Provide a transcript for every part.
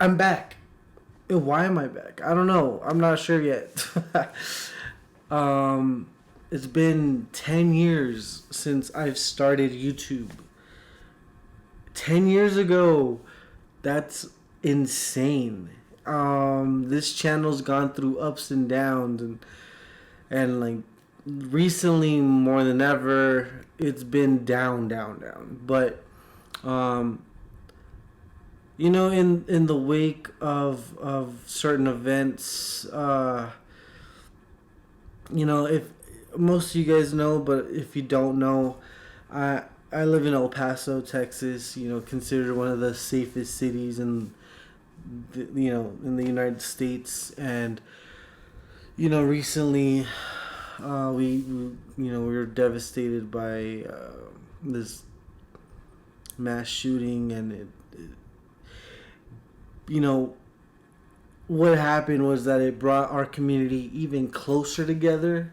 I'm back. Why am I back? I don't know. I'm not sure yet. It's been 10 years since I've started YouTube. 10 years ago. That's insane. This channel's gone through ups and downs, and like recently more than ever, it's been down. But um, in the wake of certain events, if most of you guys know, but if you don't know, I live in El Paso, Texas. Considered one of the safest cities in the United States. And recently, we were devastated by this mass shooting, and what happened was that it brought our community even closer together,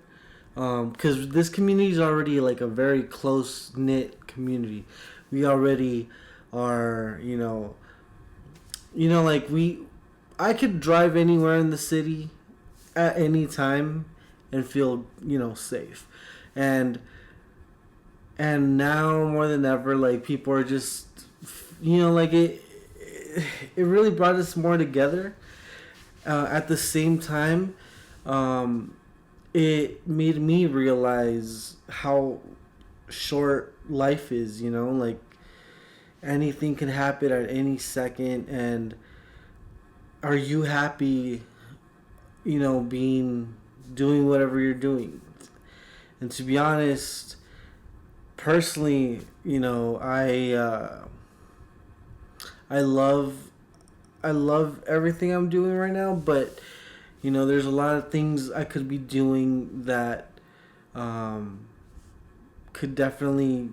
because this community is already like a very close knit community. We already are, I could drive anywhere in the city at any time and feel safe, and now more than ever, like, people are just, it really brought us more together. At the same time, it made me realize how short life is. Like, anything can happen at any second. And are you happy doing whatever you're doing? And to be honest, personally, I love everything I'm doing right now, but there's a lot of things I could be doing that could definitely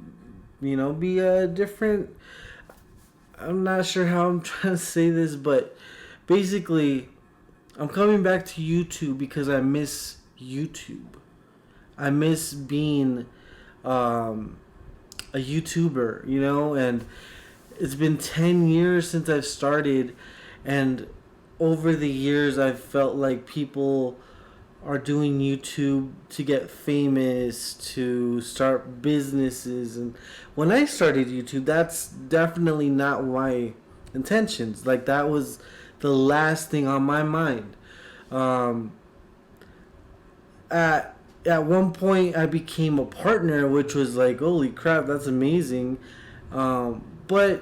be a different. I'm not sure how I'm trying to say this, but basically, I'm coming back to YouTube because I miss YouTube. I miss being a YouTuber, and it's been 10 years since I've started, and over the years I've felt like people are doing YouTube to get famous, to start businesses. And when I started YouTube, that's definitely not my intentions. Like, that was the last thing on my mind. At one point I became a partner, which was like, holy crap, that's amazing. But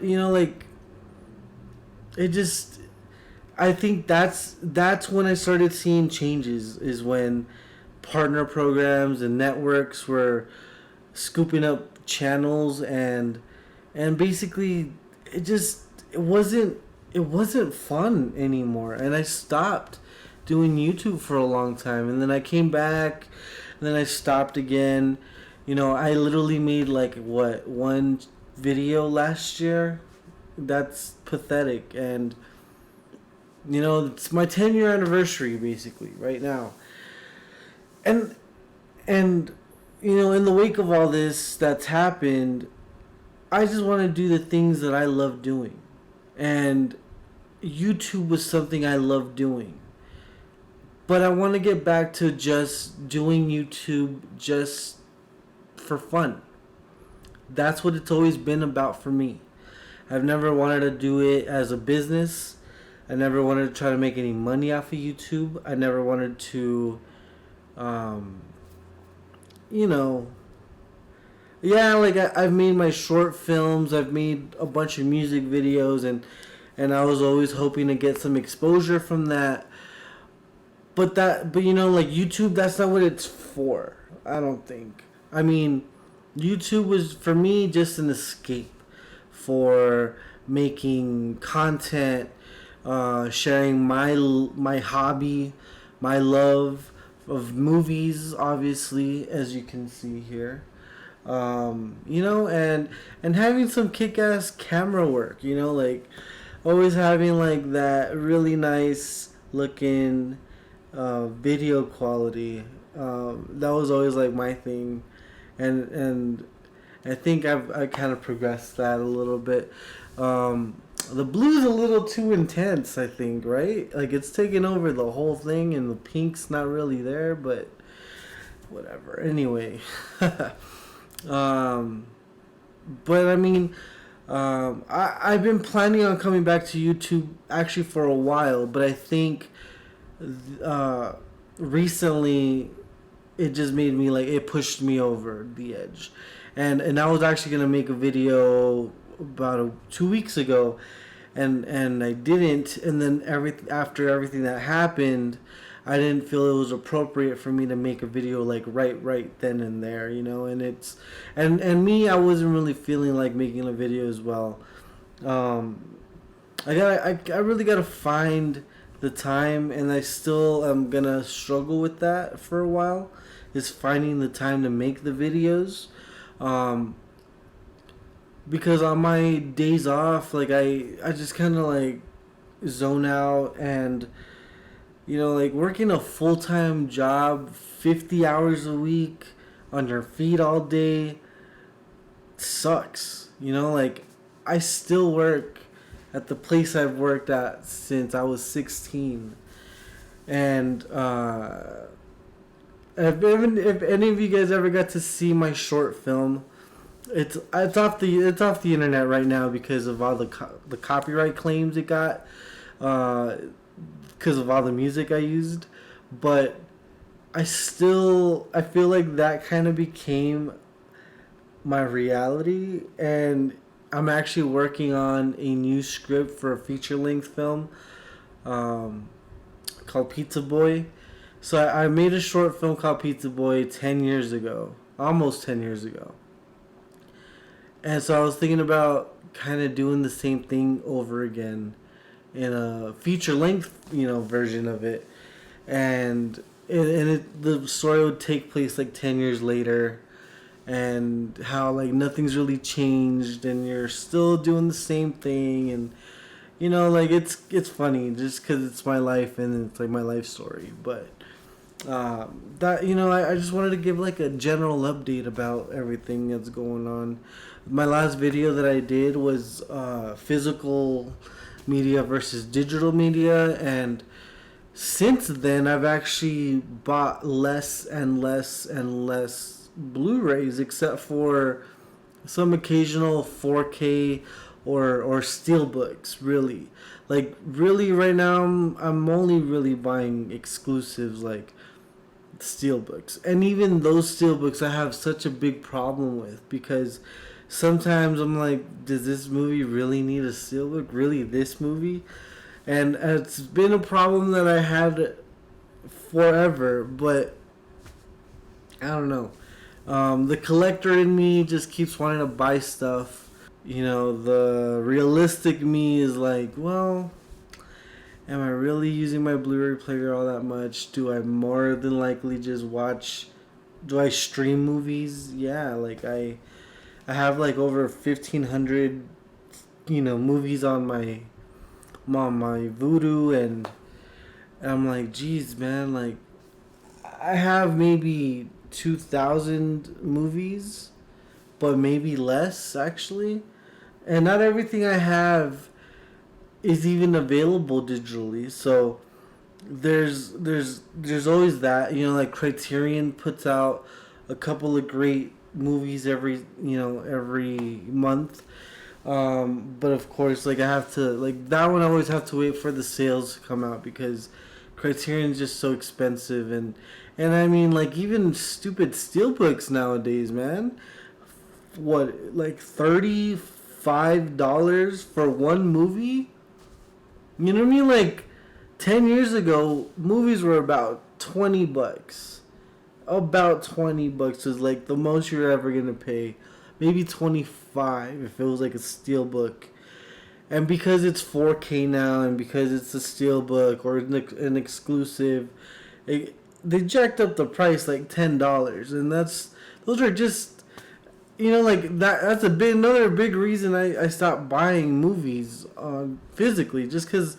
it just, I think that's when I started seeing changes, is when partner programs and networks were scooping up channels, and basically it wasn't fun anymore, and I stopped doing YouTube for a long time, and then I came back, and then I stopped again. I literally made one video last year. That's pathetic. And it's my 10-year anniversary basically right now, and in the wake of all this that's happened, I just want to do the things that I love doing, and YouTube was something I love doing. But I want to get back to just doing YouTube just for fun. That's what it's always been about for me. I've never wanted to do it as a business. I never wanted to try to make any money off of YouTube. I never wanted to, I've made my short films. I've made a bunch of music videos, and I was always hoping to get some exposure from that. But YouTube, that's not what it's for, I don't think. I mean, YouTube was, for me, just an escape for making content, sharing my hobby, my love of movies, obviously, as you can see here. And having some kick-ass camera work, always having that really nice looking video quality. That was always my thing, and I think I kind of progressed that a little bit. the blue's a little too intense, I think, right? Like it's taking over the whole thing, and the pink's not really there, but whatever. Anyway, um, but I mean, I've been planning on coming back to YouTube actually for a while, but I think uh, recently it just made me like it pushed me over the edge, and I was actually gonna make a video about 2 weeks ago, and I didn't, and then after everything that happened, I didn't feel it was appropriate for me to make a video like right then and there, you know, and it's and me, I wasn't really feeling like making a video as well. Um, I really gotta find the time, and I still am gonna struggle with that for a while. Is finding the time to make the videos, um, because on my days off, like I just kind of like zone out, and you know, like working a full time job, 50 hours a week, on your feet all day, sucks. You know, like I still work at the place I've worked at since I was 16. And if any of you guys ever got to see my short film, it's off the internet right now because of all the copyright claims it got, because of all the music I used. But I feel like that kind of became my reality, and I'm actually working on a new script for a feature length film, um, called Pizza Boy. So I made a short film called Pizza Boy 10 years ago, almost 10 years ago. And so I was thinking about kind of doing the same thing over again in a feature length, version of it. And the story would take place like 10 years later, and how like nothing's really changed, and you're still doing the same thing, and like it's funny just because it's my life and it's like my life story. But that I just wanted to give like a general update about everything that's going on. My last video that I did was physical media versus digital media, and since then I've actually bought less and less and less Blu-rays, except for some occasional 4K or steelbooks. Really, right now I'm only really buying exclusives like steelbooks, and even those steelbooks I have such a big problem with, because sometimes I'm like, does this movie really need a steelbook? Really, this movie? And it's been a problem that I had forever, but I don't know. The collector in me just keeps wanting to buy stuff. The realistic me is like, well, am I really using my Blu-ray player all that much? Do I more than likely just watch? Do I stream movies? Yeah, like I have like over 1,500, movies on my Voodoo, and I'm like, geez, man, like I have maybe 2,000 movies, but maybe less actually, and not everything I have is even available digitally. So there's always that, like Criterion puts out a couple of great movies every month. But of course, like I have to, like that one I always have to wait for the sales to come out, because Criterion's just so expensive, and I mean, like even stupid steelbooks nowadays, man. What, like $35 for one movie? You know what I mean? Like 10 years ago, movies were about $20. About $20 is like the most you're ever gonna pay. Maybe 25 if it was like a steelbook. And because it's 4K now, and because it's a steelbook or an exclusive, they jacked up the price like $10, and those are just, like that's another big reason I stopped buying movies physically, just because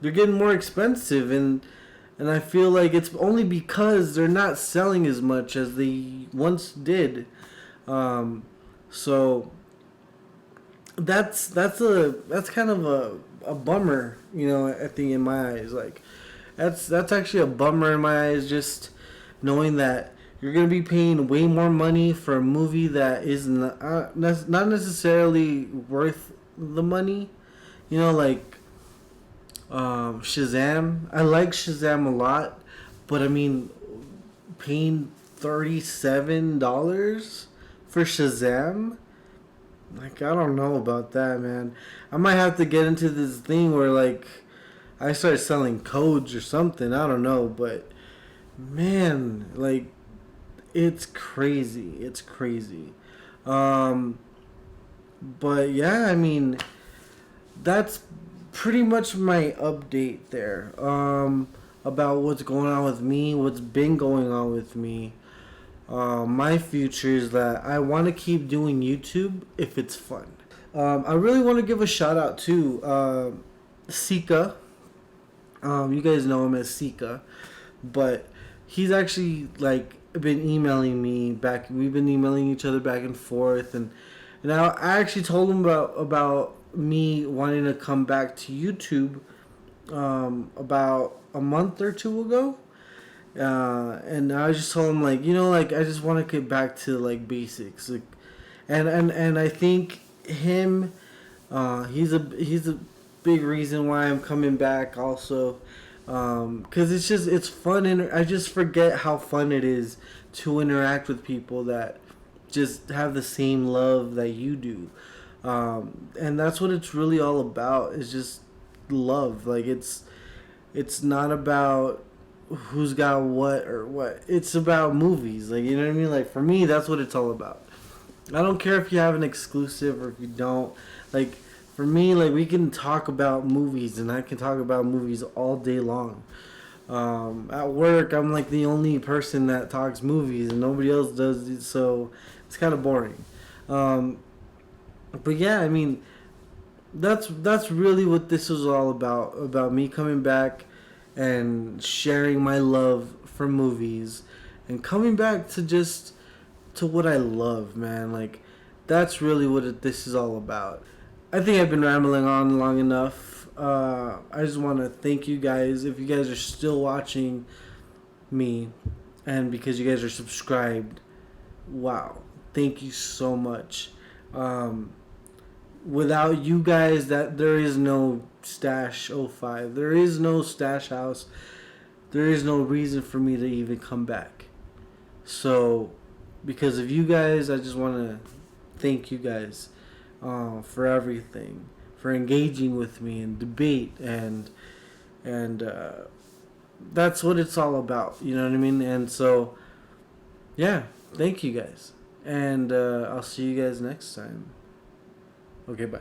they're getting more expensive, and I feel like it's only because they're not selling as much as they once did. So that's kind of a bummer, I think in my eyes. Like that's actually a bummer in my eyes, just knowing that you're gonna be paying way more money for a movie that is not necessarily worth the money. Like Shazam. I like Shazam a lot, but I mean, paying $37 for Shazam. Like, I don't know about that, man. I might have to get into this thing where, like, I start selling codes or something. I don't know, but man, like, it's crazy. It's crazy. Um, but yeah, I mean, that's pretty much my update there. About what's going on with me, what's been going on with me. My future is that I want to keep doing YouTube if it's fun. I really want to give a shout out to Sika. You guys know him as Sika, but he's actually like been emailing me back. We've been emailing each other back and forth, and I actually told him about me wanting to come back to YouTube about a month or two ago. And I just told him like, like I just want to get back to like basics, like, and I think him, he's a big reason why I'm coming back also, because it's fun, and I just forget how fun it is to interact with people that just have the same love that you do, and that's what it's really all about, is just love. Like it's not about who's got what or what. It's about movies. Like, you know what I mean? Like, for me, that's what it's all about. I don't care if you have an exclusive or if you don't. Like, for me, like, we can talk about movies, and I can talk about movies all day long. At work, I'm like the only person that talks movies, and nobody else does it, so it's kind of boring. But yeah, I mean, that's really what this was all about me coming back and sharing my love for movies and coming back to what I love, man. Like, that's really what this is all about. I think I've been rambling on long enough. I just want to thank you guys. If you guys are still watching me, and because you guys are subscribed, wow, thank you so much. Without you guys, that there is no Stash '05. There is no Stash House. There is no reason for me to even come back. So, because of you guys, I just want to thank you guys for everything, for engaging with me and debate, and that's what it's all about. You know what I mean? And so, yeah, thank you guys, and I'll see you guys next time. Okay, bye.